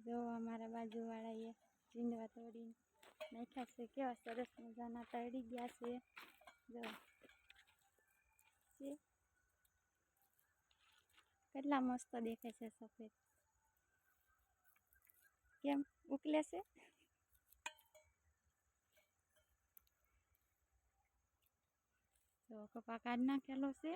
જો અમારા બાજુવાળાએ ઝીંડવા તોડીને નાખ્યા છે. કેવા સરસ મજાના તળી ગયા છે. જો કેટલા મસ્ત દેખાય છે સફેદ. કેમ ઉકલે છે? તો કપા કાઢ નાખેલો છે.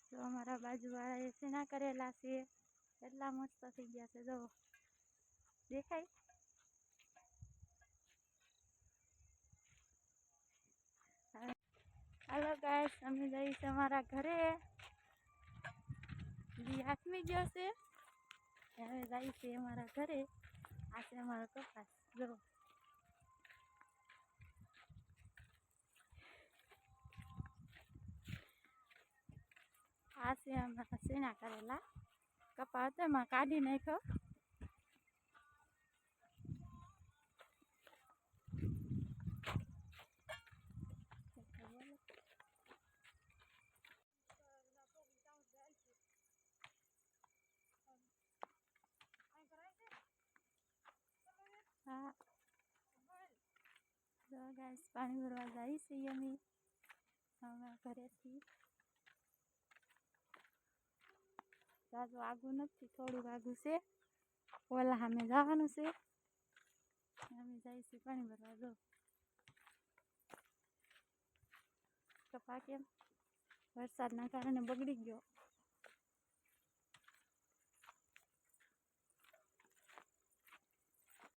તો અમારા બાજુવાળાએ સેના કરેલા છે. એટલા મસ્ત થઈ ગયા છે. જો દેખાય. હાલો ગાઈસ, અમે જઈએ છીએ અમારા ઘરે. હાથમી ગયો છે. હવે જઈએ છીએ અમારા ઘરે. આ છે અમારો કપાસ. જો આ છે અમારા સેના કરેલા કપા હતો એમાં કાઢી નાખ્યો. હા તો ગાઈસ, પાણી ભરવા જઈએ છીએ અમે અમારા ઘરેથી. જાજુ આગું નથી, થોડુંક આગું છે. ઓલા સામે જવાનું છે. અમે જઈએ છીએ પાણી ભરવા. જો કપા કેમ વરસાદના કારણે બગડી ગયો.